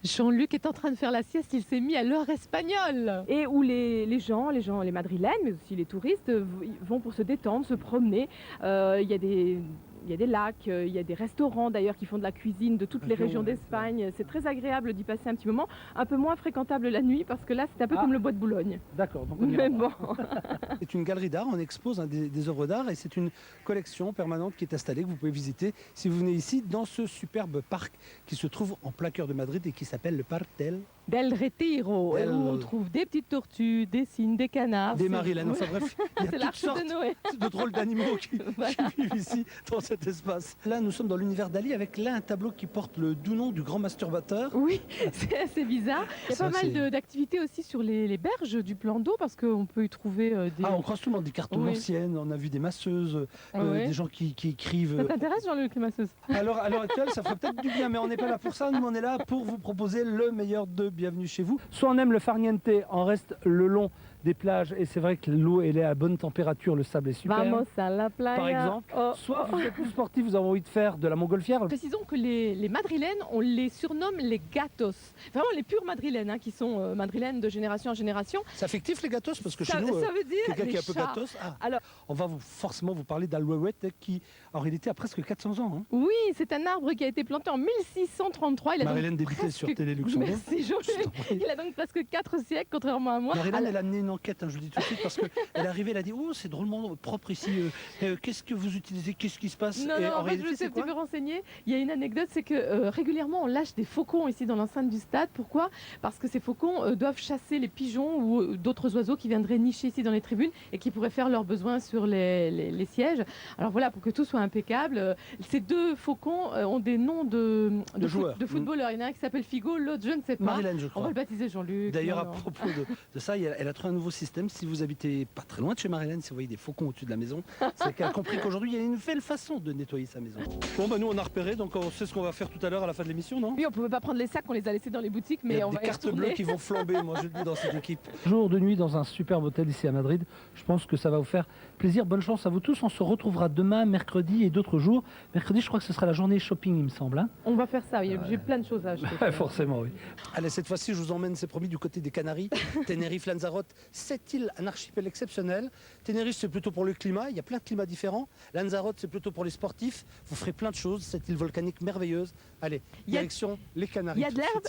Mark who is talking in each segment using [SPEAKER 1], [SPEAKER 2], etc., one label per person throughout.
[SPEAKER 1] Jean-Luc est en train de faire la sieste, il s'est mis à l'heure espagnole.
[SPEAKER 2] Et où les madrilènes, mais aussi les touristes, vont pour se détendre, se promener. Il y a des lacs, il y a des restaurants d'ailleurs qui font de la cuisine de toutes les régions d'Espagne. C'est très agréable d'y passer un petit moment. Un peu moins fréquentable la nuit parce que là, c'est un peu comme le bois de Boulogne.
[SPEAKER 3] D'accord, donc on
[SPEAKER 2] Mais bon.
[SPEAKER 3] C'est une galerie d'art, on expose des œuvres d'art et c'est une collection permanente qui est installée que vous pouvez visiter si vous venez ici dans ce superbe parc qui se trouve en plein cœur de Madrid et qui s'appelle le Parc
[SPEAKER 1] Del Retiro, et où on trouve des petites tortues, des cygnes, des canards.
[SPEAKER 3] des Marilènes. Enfin bref, il y a
[SPEAKER 1] C'est
[SPEAKER 3] toutes
[SPEAKER 1] l'arche
[SPEAKER 3] sortes
[SPEAKER 1] de Noé.
[SPEAKER 3] de drôles d'animaux qui vivent ici dans cet espace. Là, nous sommes dans l'univers d'Ali avec là un tableau qui porte le doux nom du grand masturbateur.
[SPEAKER 1] Oui, c'est assez bizarre. Il y a
[SPEAKER 3] Ça,
[SPEAKER 1] pas mal d'activités aussi sur les berges du plan d'eau parce qu'on peut y trouver des...
[SPEAKER 3] Ah, on croise tout le monde, des cartes
[SPEAKER 1] Oui.
[SPEAKER 3] anciennes, on a vu des masseuses,
[SPEAKER 1] Ouais.
[SPEAKER 3] des gens qui écrivent.
[SPEAKER 1] Ça t'intéresse, Jean-Luc, les masseuses?
[SPEAKER 3] Alors, à l'heure actuelle, ça ferait peut-être du bien, mais on n'est pas là pour ça. Nous, on est là pour vous proposer le meilleur de Bienvenue chez vous. Soit on aime le farniente, on reste le long des plages, et c'est vrai que l'eau, elle est à bonne température, le sable est super.
[SPEAKER 1] Vamos à la playa.
[SPEAKER 3] Par exemple.
[SPEAKER 1] Oh.
[SPEAKER 3] Soit vous êtes plus sportif, vous avez envie de faire de la montgolfière.
[SPEAKER 1] Précisons que les madrilènes, on les surnomme les gatos. Vraiment les pures madrilènes, qui sont madrilènes de génération en génération.
[SPEAKER 3] C'est affectif les gatos parce que
[SPEAKER 1] Ça,
[SPEAKER 3] chez nous,
[SPEAKER 1] ça veut dire
[SPEAKER 3] quelqu'un
[SPEAKER 1] les
[SPEAKER 3] qui est un peu
[SPEAKER 1] chats.
[SPEAKER 3] gatos,
[SPEAKER 1] Alors,
[SPEAKER 3] on va forcément vous parler d'Alouette qui en réalité a presque 400 ans. Hein.
[SPEAKER 1] oui, c'est un arbre qui a été planté en 1633. Il a
[SPEAKER 3] Marilène
[SPEAKER 1] donc
[SPEAKER 3] débutait
[SPEAKER 1] presque...
[SPEAKER 3] sur Télé Luxembourg.
[SPEAKER 1] Merci Jean-Luc. Il a donc presque 4 siècles, contrairement à moi.
[SPEAKER 3] Marilène, elle a mené une enquête, je le dis tout de suite, parce qu'elle est arrivée, elle a dit oh, c'est drôlement propre ici, qu'est-ce que vous utilisez, qu'est-ce qui se passe?
[SPEAKER 1] Non,
[SPEAKER 3] Et
[SPEAKER 1] non, en fait, je me suis un petit peu renseignée. Il y a une anecdote, c'est que régulièrement, on lâche des faucons ici dans l'enceinte du stade. Pourquoi? Parce que ces faucons doivent chasser les pigeons ou d'autres oiseaux qui viendraient nicher ici dans les tribunes et qui pourraient faire leurs besoins sur les sièges. Alors voilà, pour que tout soit impeccable, ces deux faucons ont des noms de
[SPEAKER 3] joueurs.
[SPEAKER 1] de footballeurs. Il y en a un qui s'appelle Figo, l'autre, je ne sais pas.
[SPEAKER 3] Marilène, je
[SPEAKER 1] On va
[SPEAKER 3] crois.
[SPEAKER 1] le baptiser Jean-Luc.
[SPEAKER 3] D'ailleurs, à
[SPEAKER 1] Non, non.
[SPEAKER 3] propos de ça, elle a trouvé un nouveau système. Si vous habitez pas très loin de chez Marilène, si vous voyez des faucons au-dessus de la maison, c'est qu'elle a compris qu'aujourd'hui, il y a une nouvelle façon de nettoyer sa maison. Bon, bah nous, on a repéré, donc on sait ce qu'on va faire tout à l'heure à la fin de l'émission, non?
[SPEAKER 1] Oui, on pouvait pas prendre les sacs, on les a laissés dans les boutiques,
[SPEAKER 3] Il y
[SPEAKER 1] mais
[SPEAKER 3] a
[SPEAKER 1] on
[SPEAKER 3] des
[SPEAKER 1] va y
[SPEAKER 3] cartes
[SPEAKER 1] retourner.
[SPEAKER 3] bleues qui vont flamber, moi je le dis dans cette équipe. Jour de nuit dans un superbe hôtel ici à Madrid. Je pense que ça va vous faire plaisir. Bonne chance à vous tous. On se retrouvera demain, mercredi et d'autres jours. Mercredi, je crois que ce sera la journée shopping, il me semble. Hein.
[SPEAKER 1] On va faire ça, oui. J'ai plein de choses à acheter.
[SPEAKER 3] Forcément, oui. Allez, cette fois-ci, je vous emmène, c'est promis, du côté des Canaries. Tenerife, Lanzarote, cette île, un archipel exceptionnel. Tenerife, c'est plutôt pour le climat. Il y a plein de climats différents. Lanzarote, c'est plutôt pour les sportifs. Vous ferez plein de choses. Cette île volcanique merveilleuse. Allez, direction les Canaries.
[SPEAKER 1] Il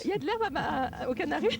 [SPEAKER 1] y a de l'herbe aux Canaries.